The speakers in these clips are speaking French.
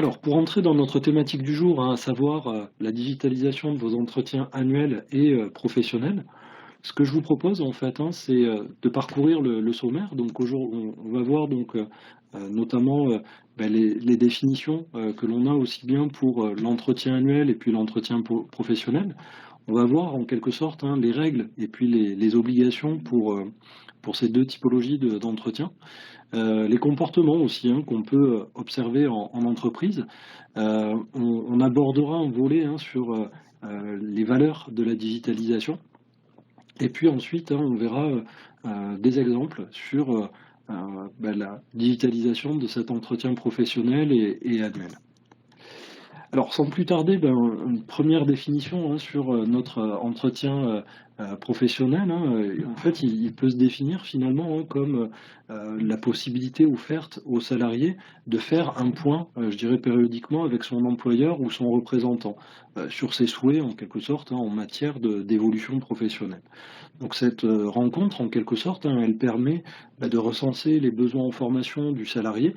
Alors, pour entrer dans notre thématique du jour, hein, à savoir la digitalisation de vos entretiens annuels et professionnels, ce que je vous propose en fait, hein, c'est de parcourir le sommaire. Donc aujourd'hui, on va voir donc notamment les définitions que l'on a aussi bien pour l'entretien annuel et puis l'entretien professionnel. On va voir en quelque sorte, hein, les règles et puis les obligations pour ces deux typologies d'entretien. Les comportements aussi, hein, qu'on peut observer en entreprise. On abordera un volet, hein, sur les valeurs de la digitalisation. Et puis ensuite, hein, on verra des exemples sur la digitalisation de cet entretien professionnel et annuel. Alors, sans plus tarder, une première définition, hein, sur notre entretien professionnel, hein, en fait, il peut se définir finalement, hein, comme la possibilité offerte aux salariés de faire un point, je dirais périodiquement, avec son employeur ou son représentant sur ses souhaits, en quelque sorte, hein, en matière d'évolution professionnelle. Donc cette rencontre, en quelque sorte, hein, elle permet de recenser les besoins en formation du salarié,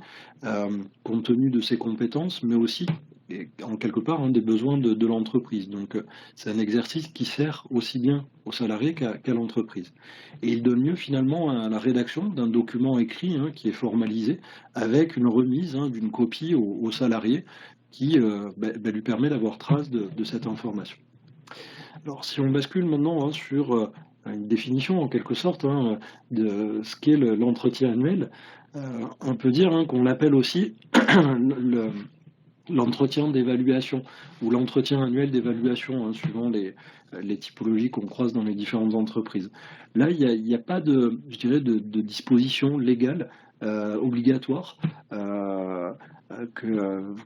compte tenu de ses compétences, mais aussi, et en quelque part, hein, des besoins de l'entreprise. Donc c'est un exercice qui sert aussi bien au salarié qu'à l'entreprise. Et il donne lieu finalement à la rédaction d'un document écrit, hein, qui est formalisé, avec une remise, hein, d'une copie au salarié qui lui permet d'avoir trace de cette information. Alors, si on bascule maintenant, hein, sur une définition en quelque sorte, hein, de ce qu'est l'entretien annuel, on peut dire, hein, qu'on l'appelle aussi le- l'entretien d'évaluation ou l'entretien annuel d'évaluation, hein, suivant les typologies qu'on croise dans les différentes entreprises. Là, il y a pas de, je dirais, de disposition légale obligatoire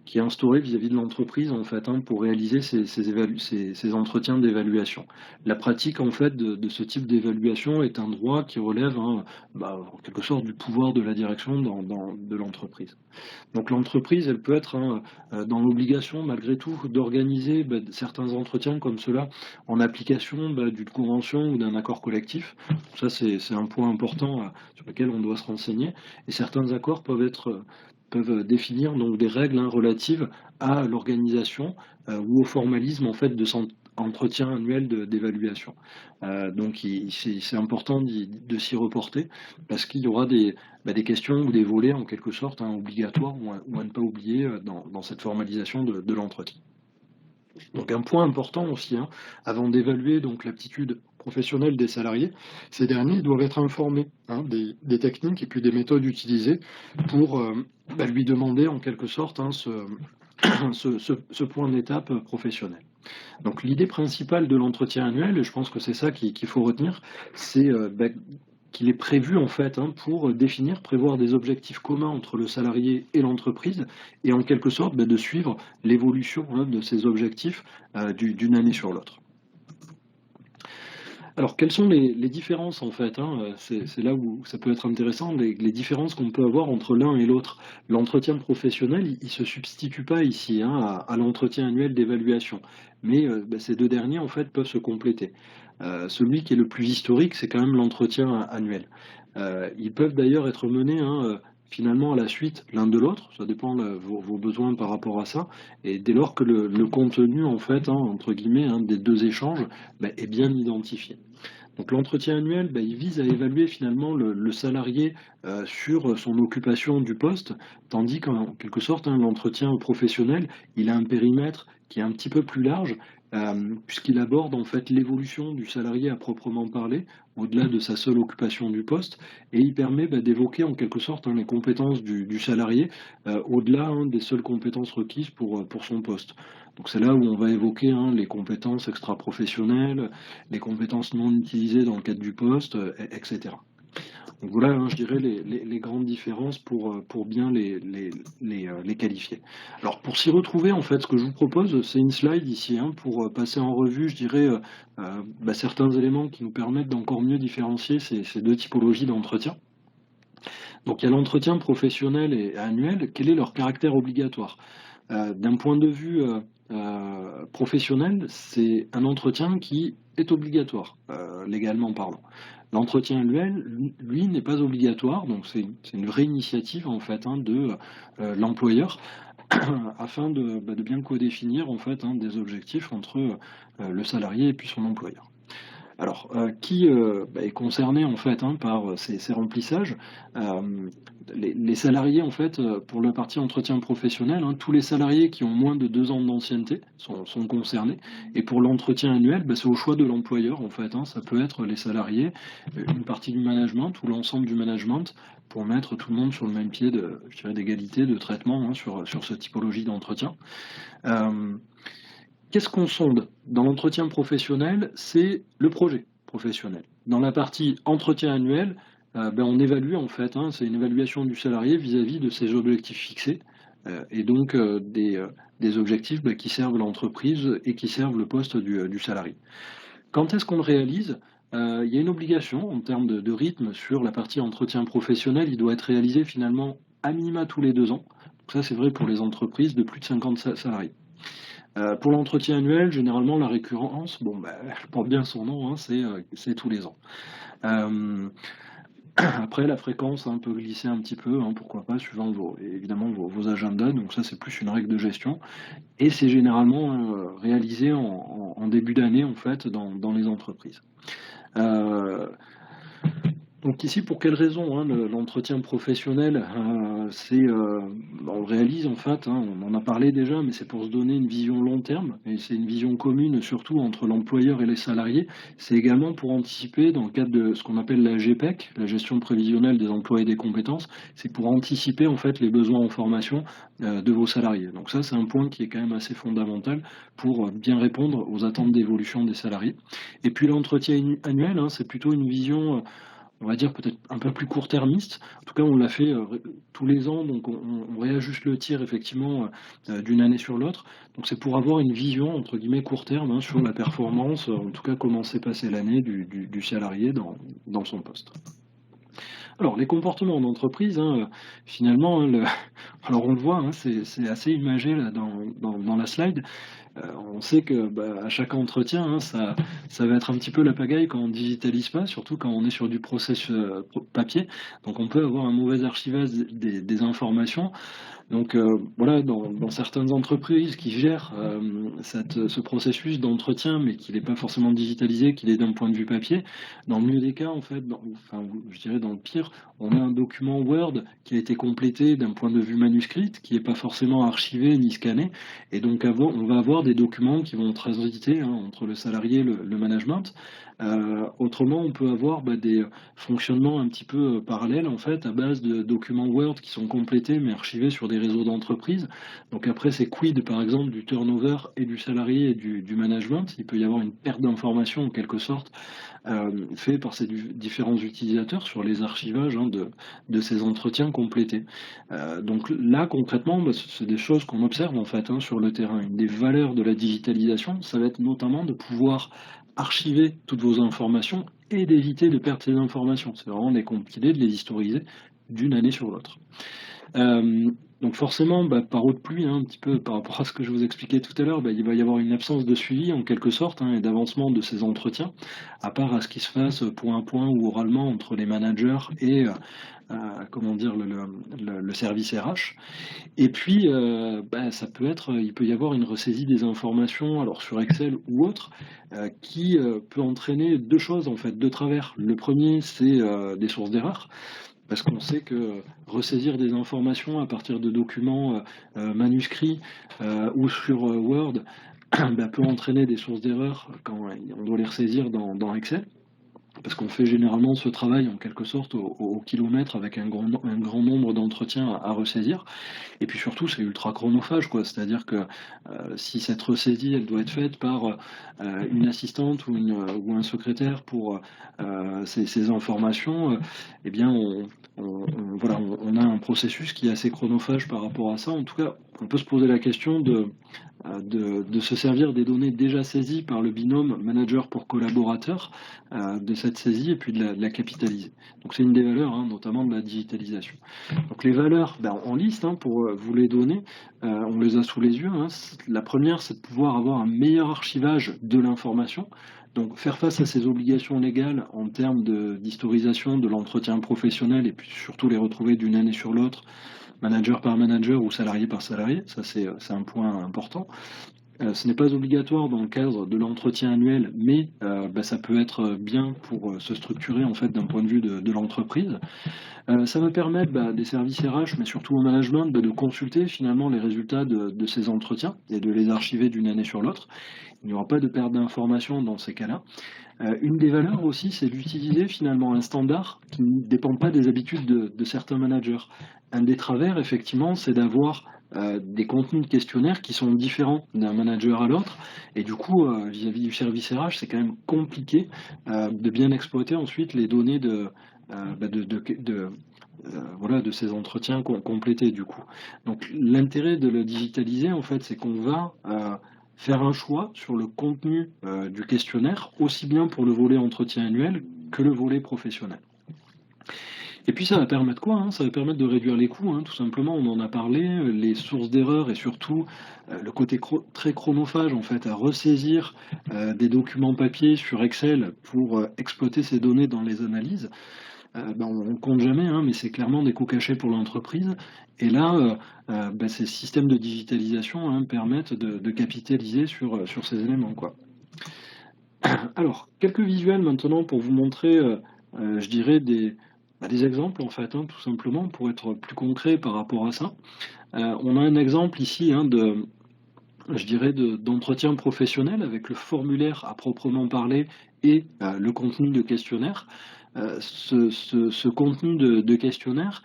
qui est instaurée vis-à-vis de l'entreprise en fait, hein, pour réaliser ces entretiens d'évaluation. La pratique en fait de ce type d'évaluation est un droit qui relève, hein, en quelque sorte du pouvoir de la direction de l'entreprise. Donc l'entreprise, elle peut être, hein, dans l'obligation malgré tout d'organiser certains entretiens comme cela en application d'une convention ou d'un accord collectif. Ça, c'est un point important sur lequel on doit se renseigner. Et certains accords peuvent définir donc des règles, hein, relatives à l'organisation ou au formalisme en fait de son entretien annuel d'évaluation. Donc c'est important de s'y reporter parce qu'il y aura des questions ou des volets en quelque sorte, hein, obligatoires ou à ne pas oublier dans cette formalisation de l'entretien. Donc un point important aussi, hein, avant d'évaluer donc l'aptitude professionnelle des salariés, ces derniers doivent être informés, hein, des techniques et puis des méthodes utilisées pour lui demander en quelque sorte, hein, ce point d'étape professionnel. Donc l'idée principale de l'entretien annuel, et je pense que c'est ça qu'il faut retenir, c'est qu'il est prévu en fait, hein, pour prévoir des objectifs communs entre le salarié et l'entreprise et en quelque sorte de suivre l'évolution, hein, de ces objectifs d'une année sur l'autre. Alors, quelles sont les différences en fait, hein, c'est là où ça peut être intéressant, les différences qu'on peut avoir entre l'un et l'autre. L'entretien professionnel, il ne se substitue pas ici, hein, à l'entretien annuel d'évaluation, mais ces deux derniers en fait peuvent se compléter. Celui qui est le plus historique, c'est quand même l'entretien annuel. Ils peuvent d'ailleurs être menés, hein, finalement à la suite l'un de l'autre, ça dépend vos besoins par rapport à ça, et dès lors que le contenu en fait, hein, entre guillemets, hein, des deux échanges est bien identifié. Donc l'entretien annuel, il vise à évaluer finalement le salarié sur son occupation du poste, tandis qu'en quelque sorte, hein, l'entretien professionnel, il a un périmètre qui est un petit peu plus large, puisqu'il aborde en fait l'évolution du salarié à proprement parler, au-delà de sa seule occupation du poste, et il permet d'évoquer en quelque sorte, hein, les compétences du salarié, au-delà, hein, des seules compétences requises pour son poste. Donc c'est là où on va évoquer, hein, les compétences extra-professionnelles, les compétences non utilisées dans le cadre du poste, etc. Donc voilà, hein, je dirais les grandes différences pour bien les qualifier. Alors pour s'y retrouver, en fait, ce que je vous propose, c'est une slide ici, hein, pour passer en revue, je dirais, certains éléments qui nous permettent d'encore mieux différencier ces deux typologies d'entretien. Donc il y a l'entretien professionnel et annuel. Quel est leur caractère obligatoire? D'un point de vue professionnel, c'est un entretien qui est obligatoire, légalement parlant. L'entretien annuel, lui, n'est pas obligatoire, donc c'est une vraie initiative en fait, hein, de l'employeur. afin de bien codéfinir en fait, hein, des objectifs entre, le salarié et puis son employeur. Alors, qui, est concerné en fait, hein, par, ces remplissages? Hem, les salariés en fait, pour la partie entretien professionnel, hein, tous les salariés qui ont moins de 2 ans d'ancienneté sont concernés et pour l'entretien annuel, c'est au choix de l'employeur en fait, hein. Ça peut être les salariés, une partie du management ou l'ensemble du management pour mettre tout le monde sur le même pied de je dirais d'égalité, de traitement, hein, sur cette typologie d'entretien. Hem Qu'est-ce qu'on sonde? Dans l'entretien professionnel, c'est le projet professionnel. Dans la partie entretien annuel, on évalue en fait, hein, c'est une évaluation du salarié vis-à-vis de ses objectifs fixés, et donc des objectifs, qui servent l'entreprise et qui servent le poste du salarié. Quand est-ce qu'on le réalise? Il y a une obligation en termes de rythme sur la partie entretien professionnel. Il doit être réalisé finalement à minima tous les 2 ans. Donc ça, c'est vrai pour les entreprises de plus de 50 salariés. Pour l'entretien annuel, généralement, la récurrence, elle porte bien son nom, hein, c'est tous les ans. Hem, Après la fréquence, hein, peut glisser un petit peu, hein, pourquoi pas, suivant évidemment vos agendas, donc ça, c'est plus une règle de gestion et c'est généralement, réalisé en début d'année, en fait, dans les entreprises. Heu donc ici, pour quelles raisons, hein, l'entretien professionnel, on le réalise en fait, hein, on en a parlé déjà, mais c'est pour se donner une vision long terme et c'est une vision commune surtout entre l'employeur et les salariés. C'est également pour anticiper dans le cadre de ce qu'on appelle la GPEC, la gestion prévisionnelle des emplois et des compétences, c'est pour anticiper en fait les besoins en formation, de vos salariés. Donc ça, c'est un point qui est quand même assez fondamental pour, bien répondre aux attentes d'évolution des salariés. Et puis l'entretien annuel, hein, c'est plutôt une vision, on va dire peut-être un peu plus court-termiste. En tout cas, on l'a fait, tous les ans, donc on réajuste le tir effectivement, d'une année sur l'autre. Donc c'est pour avoir une vision entre guillemets «court terme», hein, sur la performance, en tout cas comment s'est passée l'année du salarié dans son poste. Alors les comportements en entreprise, hein, finalement, hein, alors on le voit, hein, c'est assez imagé là dans la slide. On sait que, à chaque entretien, hein, ça va être un petit peu la pagaille quand on digitalise pas, surtout quand on est sur du process, papier. Donc on peut avoir un mauvais archivage des informations. Donc voilà, dans certaines entreprises qui gèrent, ce processus d'entretien, mais qui n'est pas forcément digitalisé, qu'il est d'un point de vue papier, dans le mieux des cas, en fait, je dirais dans le pire, on a un document Word qui a été complété d'un point de vue manuscrit, qui n'est pas forcément archivé ni scanné et donc on va avoir des documents qui vont transiter, hein, entre le salarié et le management. Autrement, on peut avoir, des fonctionnements un petit peu, parallèles, en fait, à base de documents Word qui sont complétés, mais archivés sur des réseaux d'entreprise. Donc après, c'est quid, par exemple, du turnover et du salarié et du management. Il peut y avoir une perte d'information, en quelque sorte, fait par ces différents utilisateurs sur les archivages, hein, de ces entretiens complétés. Donc là, concrètement, c'est des choses qu'on observe, en fait, hein, sur le terrain. Une des valeurs de la digitalisation, ça va être notamment de pouvoir archiver toutes vos informations et d'éviter de perdre ces informations. C'est vraiment de les compiler, de les historiser d'une année sur l'autre. Donc forcément, par eau de pluie, hein, un petit peu par rapport à ce que je vous expliquais tout à l'heure, il va y avoir une absence de suivi en quelque sorte, hein, et d'avancement de ces entretiens, à part à ce qui se fasse point à point ou oralement entre les managers et comment dire, le service RH. Et puis, ça peut être, il peut y avoir une ressaisie des informations, alors sur Excel ou autre, qui, peut entraîner 2 choses en fait, 2 travers. Le premier, c'est, des sources d'erreurs. Parce qu'on sait que ressaisir des informations à partir de documents, manuscrits, ou sur, Word, peut entraîner des sources d'erreurs quand on doit les ressaisir dans Excel. Parce qu'on fait généralement ce travail en quelque sorte au kilomètre avec un grand nombre d'entretiens à ressaisir. Et puis surtout, c'est ultra chronophage, quoi. C'est-à-dire que, si cette ressaisie, elle doit être faite par, une assistante ou un secrétaire pour, ces informations, eh bien on a un processus qui est assez chronophage par rapport à ça. En tout cas, on peut se poser la question de se servir des données déjà saisies par le binôme manager pour collaborateur, de cette saisie et puis de la capitaliser. Donc c'est une des valeurs, hein, notamment de la digitalisation. Donc les valeurs, en liste, hein, pour, vous les donner, on les a sous les yeux, hein. La première, c'est de pouvoir avoir un meilleur archivage de l'information. Donc faire face à ces obligations légales en termes d'historisation de l'entretien professionnel et puis surtout les retrouver d'une année sur l'autre, manager par manager ou salarié par salarié, ça c'est un point important. Ce n'est pas obligatoire dans le cadre de l'entretien annuel, mais ça peut être bien pour se structurer en fait d'un point de vue de l'entreprise. Ça va permettre des services RH, mais surtout au management, de consulter finalement les résultats de ces entretiens et de les archiver d'une année sur l'autre. Il n'y aura pas de perte d'information dans ces cas-là. Une des valeurs aussi, c'est d'utiliser finalement un standard qui ne dépend pas des habitudes de certains managers. Un des travers, effectivement, c'est d'avoir des contenus de questionnaires qui sont différents d'un manager à l'autre. Et du coup, vis-à-vis du service RH, c'est quand même compliqué de bien exploiter ensuite les données voilà, de ces entretiens complétés du coup. Donc l'intérêt de le digitaliser, en fait, c'est qu'on va faire un choix sur le contenu du questionnaire, aussi bien pour le volet entretien annuel que le volet professionnel. Et puis ça va permettre quoi, hein? Ça va permettre de réduire les coûts, hein, tout simplement, on en a parlé, les sources d'erreurs et surtout le côté très chronophage en fait, à ressaisir des documents papier sur Excel pour exploiter ces données dans les analyses. On ne compte jamais, hein, mais c'est clairement des coûts cachés pour l'entreprise. Et là, ces systèmes de digitalisation permettent de capitaliser sur ces éléments, quoi. Alors, quelques visuels maintenant pour vous montrer, je dirais, des exemples, en fait, hein, tout simplement, pour être plus concret par rapport à ça. On a un exemple ici je dirais, d'entretien professionnel avec le formulaire à proprement parler et le contenu de questionnaire. Ce contenu de questionnaire,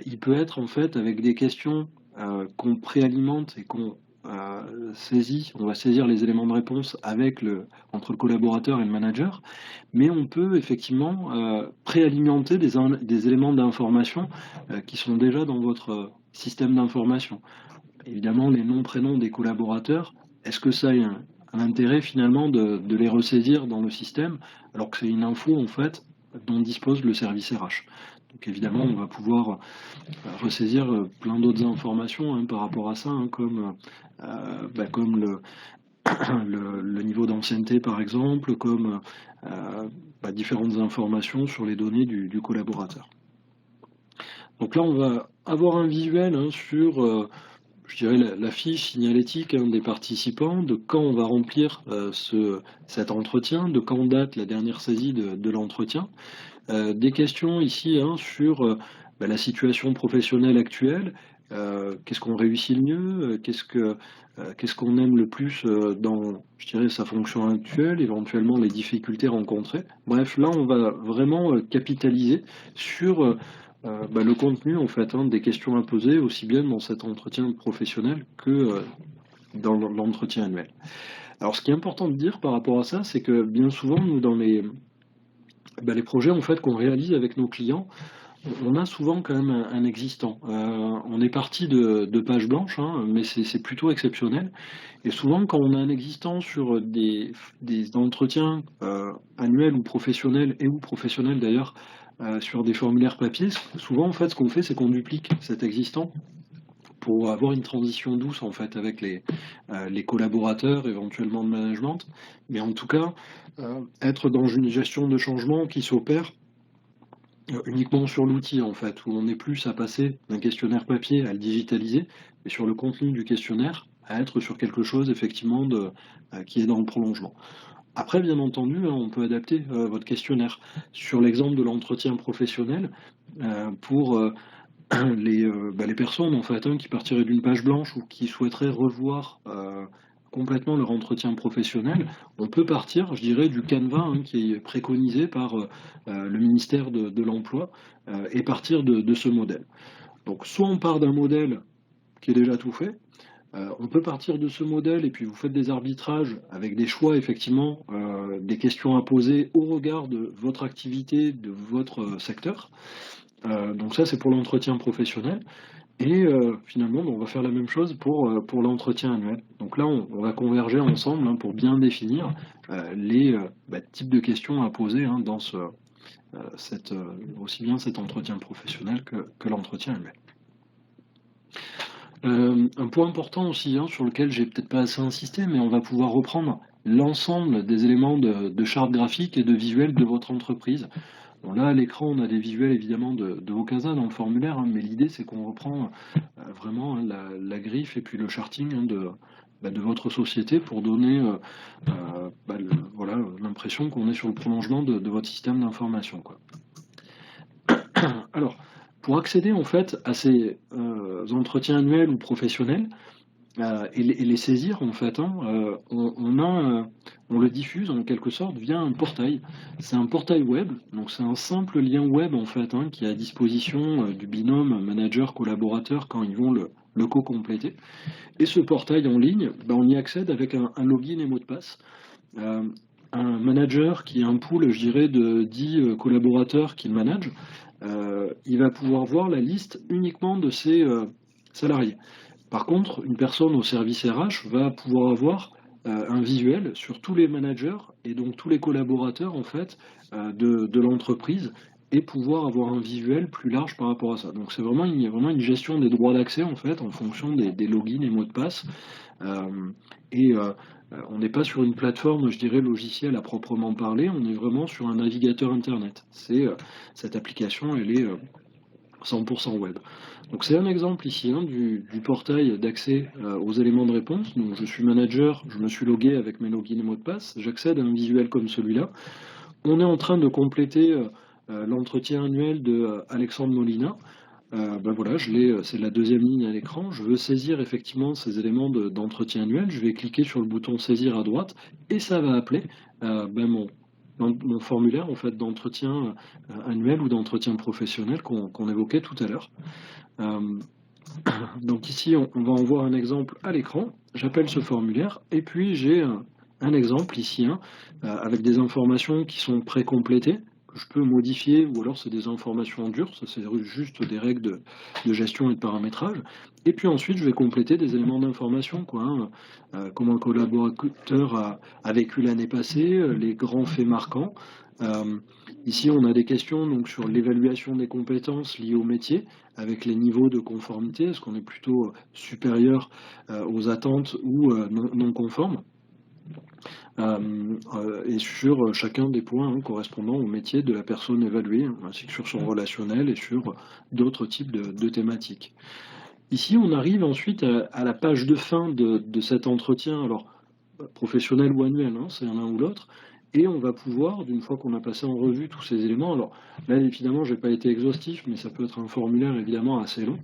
il peut être en fait avec des questions qu'on préalimente et qu'on saisit, on va saisir les éléments de réponse entre le collaborateur et le manager, mais on peut effectivement préalimenter des éléments d'information qui sont déjà dans votre système d'information. Évidemment, les noms, prénoms des collaborateurs, est-ce que ça a un intérêt finalement de les ressaisir dans le système, alors que c'est une info en fait dont dispose le service RH. Donc évidemment, on va pouvoir ressaisir plein d'autres informations par rapport à ça, comme le niveau d'ancienneté par exemple, comme différentes informations sur les données du collaborateur. Donc là, on va avoir un visuel sur je dirais la fiche signalétique des participants, de quand on va remplir cet entretien, de quand date la dernière saisie de l'entretien. Des questions ici sur la situation professionnelle actuelle, qu'est-ce qu'on réussit le mieux, qu'est-ce qu'on aime le plus dans, je dirais, sa fonction actuelle, éventuellement les difficultés rencontrées. Bref, là, on va vraiment capitaliser sur le contenu en fait des questions à poser aussi bien dans cet entretien professionnel que dans l'entretien annuel. Alors ce qui est important de dire par rapport à ça, c'est que bien souvent nous dans les projets en fait qu'on réalise avec nos clients, on a souvent quand même un existant. On est parti de pages blanches, mais c'est plutôt exceptionnel. Et souvent, quand on a un existant sur des entretiens annuels ou professionnels, et ou professionnels d'ailleurs, sur des formulaires papier, souvent en fait ce qu'on fait c'est qu'on duplique cet existant pour avoir une transition douce en fait avec les collaborateurs, éventuellement de management, mais en tout cas être dans une gestion de changement qui s'opère uniquement sur l'outil en fait, où on est plus à passer d'un questionnaire papier à le digitaliser, et sur le contenu du questionnaire à être sur quelque chose effectivement qui est dans le prolongement. Après, bien entendu, on peut adapter votre questionnaire. Sur l'exemple de l'entretien professionnel, pour les personnes en fait, qui partiraient d'une page blanche ou qui souhaiteraient revoir complètement leur entretien professionnel, on peut partir, je dirais, du canevas qui est préconisé par le ministère de l'Emploi et partir de ce modèle. Donc soit on part d'un modèle qui est déjà tout fait, on peut partir de ce modèle et puis vous faites des arbitrages avec des choix effectivement, des questions à poser au regard de votre activité, de votre secteur. Donc ça c'est pour l'entretien professionnel. Et finalement on va faire la même chose pour l'entretien annuel. Donc là on va converger ensemble pour bien définir les types de questions à poser dans aussi bien cet entretien professionnel que l'entretien annuel. Un point important aussi, sur lequel j'ai peut-être pas assez insisté, mais on va pouvoir reprendre l'ensemble des éléments de charte graphique et de visuel de votre entreprise. Bon, là, à l'écran, on a des visuels évidemment de Vocasa dans le formulaire, hein, mais l'idée c'est qu'on reprend vraiment, hein, la griffe et puis le charting, hein, de votre société pour donner voilà, l'impression qu'on est sur le prolongement de votre système d'information, quoi. Alors, pour accéder en fait à ces entretiens annuels ou professionnels, et les saisir en fait, hein, on le diffuse en quelque sorte via un portail. C'est un portail web, donc c'est un simple lien web en fait, hein, qui est à disposition du binôme manager-collaborateur quand ils vont le co-compléter. Et ce portail en ligne, ben, on y accède avec un login et mot de passe. Euh, un manager qui a un pool, je dirais, de 10 collaborateurs qu'il manage, il va pouvoir voir la liste uniquement de ses salariés. Par contre, une personne au service RH va pouvoir avoir un visuel sur tous les managers et donc tous les collaborateurs en fait de l'entreprise et pouvoir avoir un visuel plus large par rapport à ça. Donc c'est vraiment une gestion des droits d'accès en fait en fonction des logins et mots de passe. Euh, et on n'est pas sur une plateforme, je dirais, logicielle à proprement parler, on est vraiment sur un navigateur internet. Cette application, elle est 100% web. Donc c'est un exemple ici, hein, du portail d'accès aux éléments de réponse. Donc je suis manager, je me suis logué avec mes logins et mots de passe, j'accède à un visuel comme celui-là. On est en train de compléter l'entretien annuel de Alexandre Molina. Ben voilà, c'est la deuxième ligne à l'écran. Je veux saisir effectivement ces éléments d'entretien annuel. Je vais cliquer sur le bouton saisir à droite et ça va appeler mon formulaire en fait, d'entretien annuel ou d'entretien professionnel qu'on évoquait tout à l'heure. Donc ici, on va en voir un exemple à l'écran. J'appelle ce formulaire et puis j'ai un exemple ici, hein, avec des informations qui sont pré-complétées, que je peux modifier, ou alors c'est des informations dures, ça c'est juste des règles de gestion et de paramétrage. Et puis ensuite, je vais compléter des éléments d'information, quoi, hein, comment le collaborateur a vécu l'année passée, les grands faits marquants. Ici, on a des questions donc, sur l'évaluation des compétences liées au métier, avec les niveaux de conformité, est-ce qu'on est plutôt supérieur aux attentes ou non conformes, et sur chacun des points, hein, correspondant au métier de la personne évaluée, hein, ainsi que sur son relationnel et sur d'autres types de thématiques. Ici, on arrive ensuite à la page de fin de cet entretien, alors professionnel ou annuel, hein, c'est l'un ou l'autre, et on va pouvoir, d'une fois qu'on a passé en revue tous ces éléments, alors là évidemment je n'ai pas été exhaustif, mais ça peut être un formulaire évidemment assez long,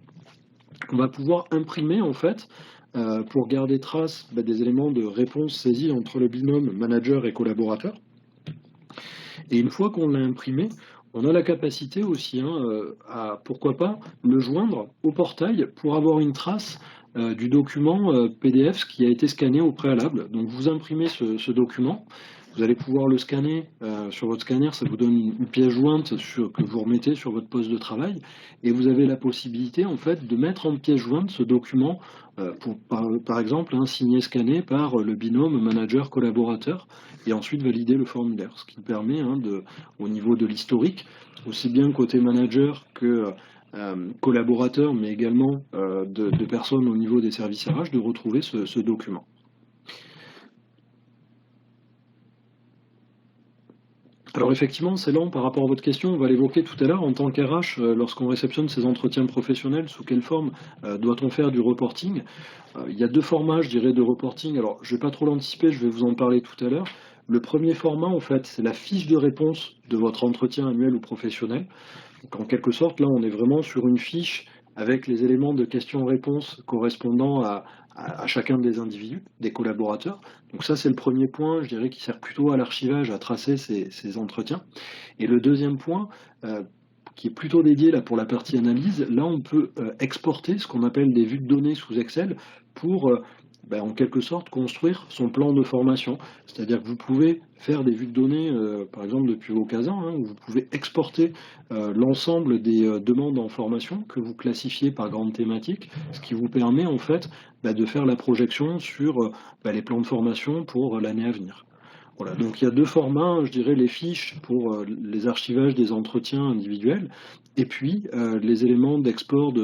on va pouvoir imprimer en fait, pour garder trace des éléments de réponse saisis entre le binôme manager et collaborateur. Et une fois qu'on l'a imprimé, on a la capacité aussi, hein, à, pourquoi pas, le joindre au portail pour avoir une trace du document PDF qui a été scanné au préalable. Donc vous imprimez ce document, vous allez pouvoir le scanner sur votre scanner, ça vous donne une pièce jointe que vous remettez sur votre poste de travail, et vous avez la possibilité en fait de mettre en pièce jointe ce document par exemple signé, scanné par le binôme manager-collaborateur, et ensuite valider le formulaire, ce qui permet, hein, au niveau de l'historique, aussi bien côté manager que collaborateurs, mais également de personnes au niveau des services RH, de retrouver ce document. Alors effectivement, c'est lent par rapport à votre question, on va l'évoquer tout à l'heure. En tant qu'RH, lorsqu'on réceptionne ces entretiens professionnels, sous quelle forme doit-on faire du reporting? Il y a deux formats, je dirais, de reporting. Alors, je ne vais pas trop l'anticiper, je vais vous en parler tout à l'heure. Le premier format, en fait, c'est la fiche de réponse de votre entretien annuel ou professionnel. Donc, en quelque sorte, là, on est vraiment sur une fiche avec les éléments de questions-réponses correspondant à chacun des individus, des collaborateurs. Donc ça, c'est le premier point, je dirais, qui sert plutôt à l'archivage, à tracer ces entretiens. Et le deuxième point, qui est plutôt dédié là, pour la partie analyse, là, on peut exporter ce qu'on appelle des vues de données sous Excel pour en quelque sorte, construire son plan de formation. C'est-à-dire que vous pouvez faire des vues de données, par exemple depuis Vocasa, hein, où vous pouvez exporter l'ensemble des demandes en formation que vous classifiez par grande thématique, ce qui vous permet en fait de faire la projection sur les plans de formation pour l'année à venir. Voilà, donc il y a deux formats, je dirais les fiches pour les archivages des entretiens individuels, et puis les éléments d'export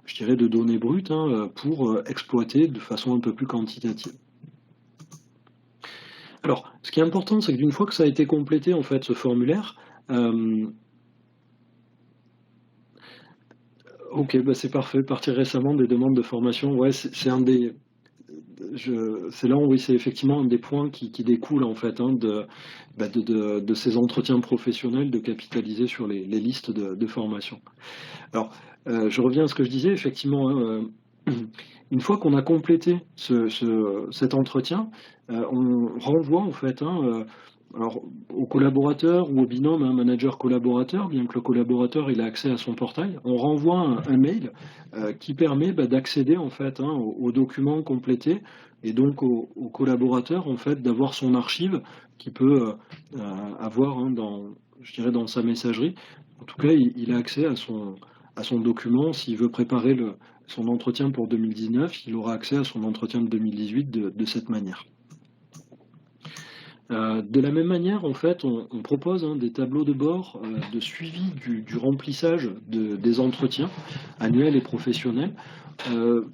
je dirais de données brutes, hein, pour exploiter de façon un peu plus quantitative. Alors, ce qui est important, c'est que d'une fois que ça a été complété, en fait, ce formulaire, OK, bah, c'est parfait. Partir récemment des demandes de formation, ouais, c'est un des c'est là où oui, c'est effectivement un des points qui découle en fait, hein, de ces entretiens professionnels, de capitaliser sur les listes de formation. Alors, je reviens à ce que je disais, effectivement, hein, une fois qu'on a complété cet entretien, on renvoie en fait, hein, alors au collaborateur ou au binôme, hein, manager-collaborateur, bien que le collaborateur il a accès à son portail, on renvoie un mail, qui permet, bah, d'accéder en fait, hein, aux documents complétés et donc au collaborateur en fait d'avoir son archive qu'il peut, avoir, hein, je dirais dans sa messagerie. En tout cas, il a accès à son document. S'il veut préparer son entretien pour 2019, il aura accès à son entretien de 2018 de cette manière. De la même manière, en fait, on propose, hein, des tableaux de bord, de suivi du remplissage des entretiens annuels et professionnels.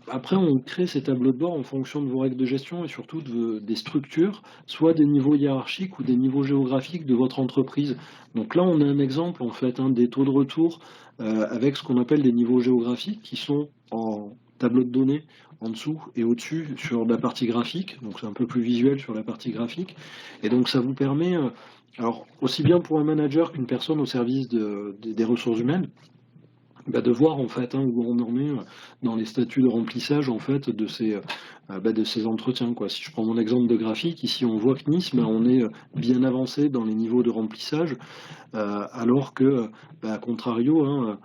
Après, on crée ces tableaux de bord en fonction de vos règles de gestion et surtout des structures, soit des niveaux hiérarchiques ou des niveaux géographiques de votre entreprise. Donc là, on a un exemple, en fait, hein, des taux de retour, avec ce qu'on appelle des niveaux géographiques qui sont en tableau de données en dessous et au-dessus sur la partie graphique, donc c'est un peu plus visuel sur la partie graphique. Et donc ça vous permet, alors aussi bien pour un manager qu'une personne au service des ressources humaines, bah, de voir en fait, hein, où on en est, dans les statuts de remplissage en fait de ces entretiens, quoi. Si je prends mon exemple de graphique, ici on voit que Nice, bah, on est, bien avancé dans les niveaux de remplissage, alors que, bah, à contrario, hein,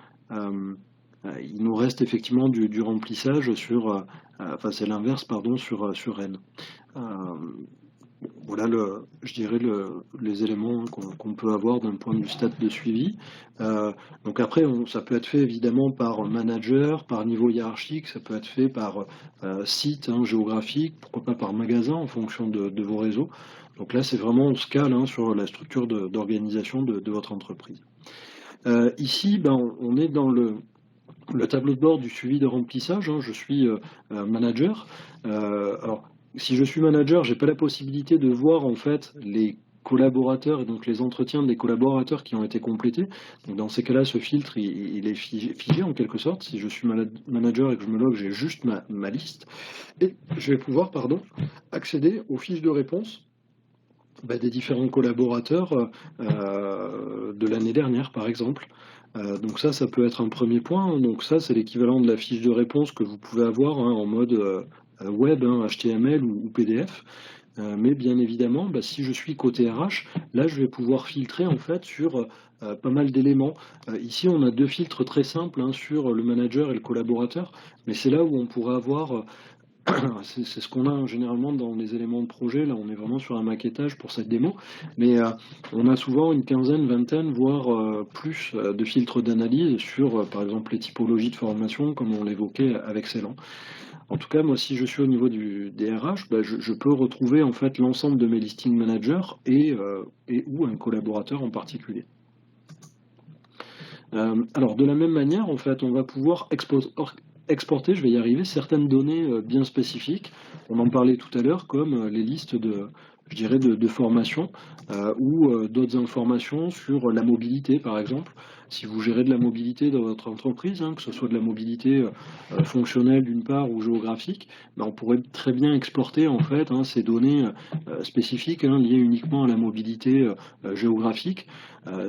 il nous reste effectivement du remplissage enfin c'est l'inverse pardon, sur Rennes. Hem, voilà je dirais les éléments qu'on peut avoir d'un point de vue stat de suivi. Donc après ça peut être fait évidemment par manager, par niveau hiérarchique, ça peut être fait par, site, hein, géographique, pourquoi pas par magasin en fonction de vos réseaux. Donc là, c'est vraiment on scale, hein, sur la structure d'organisation de votre entreprise. Ici, ben, on est dans le tableau de bord du suivi de remplissage, hein. Je suis, manager. Alors si je suis manager, j'ai pas la possibilité de voir en fait les collaborateurs et donc les entretiens des collaborateurs qui ont été complétés. Donc dans ces cas-là, ce filtre il est figé en quelque sorte. Si je suis manager et que je me logue, j'ai juste ma liste et je vais pouvoir, pardon, accéder aux fiches de réponse, bah, des différents collaborateurs, de l'année dernière, par exemple. Donc ça peut être un premier point, hein. Donc ça, c'est l'équivalent de la fiche de réponse que vous pouvez avoir, hein, en mode, web, hein, HTML ou PDF. Mais bien évidemment, bah, si je suis côté RH, là, je vais pouvoir filtrer, en fait, sur, pas mal d'éléments. Ici, on a 2 filtres très simples, hein, sur le manager et le collaborateur, mais c'est là où on pourrait avoir, c'est ce qu'on a, hein, généralement dans les éléments de projet. Là, on est vraiment sur un maquettage pour cette démo, mais on a souvent une quinzaine, vingtaine, voire plus, de filtres d'analyse sur, par exemple, les typologies de formation, comme on l'évoquait avec Ceylan. En tout cas, moi, si je suis au niveau des RH, bah, je peux retrouver en fait l'ensemble de mes listing managers et ou un collaborateur en particulier. Alors de la même manière, en fait, on va pouvoir exporter, je vais y arriver, certaines données, bien spécifiques. On en parlait tout à l'heure, comme, les listes je dirais de formation, ou, d'autres informations sur la mobilité, par exemple. Si vous gérez de la mobilité dans votre entreprise, hein, que ce soit de la mobilité, fonctionnelle d'une part ou géographique, bah, on pourrait très bien exporter en fait, hein, ces données, spécifiques, hein, liées uniquement à la mobilité, géographique.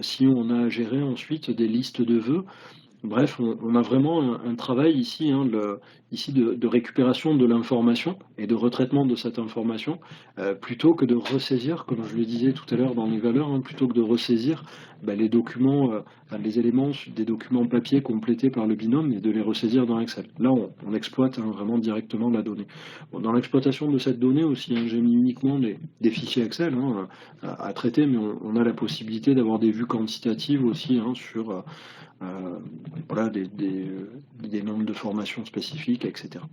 Si on a à gérer ensuite des listes de vœux, bref, on a vraiment un travail ici, hein, ici de récupération de l'information et de retraitement de cette information, plutôt que de ressaisir, comme je le disais tout à l'heure dans les valeurs, hein, plutôt que de ressaisir, bah, les documents, enfin, les éléments des documents papier complétés par le binôme et de les ressaisir dans Excel. Là, on exploite, hein, vraiment directement la donnée. Bon, dans l'exploitation de cette donnée aussi, hein, j'ai mis uniquement des fichiers Excel, hein, à traiter, mais on a la possibilité d'avoir des vues quantitatives aussi, hein, sur, voilà, des nombres de formations spécifiques, etc.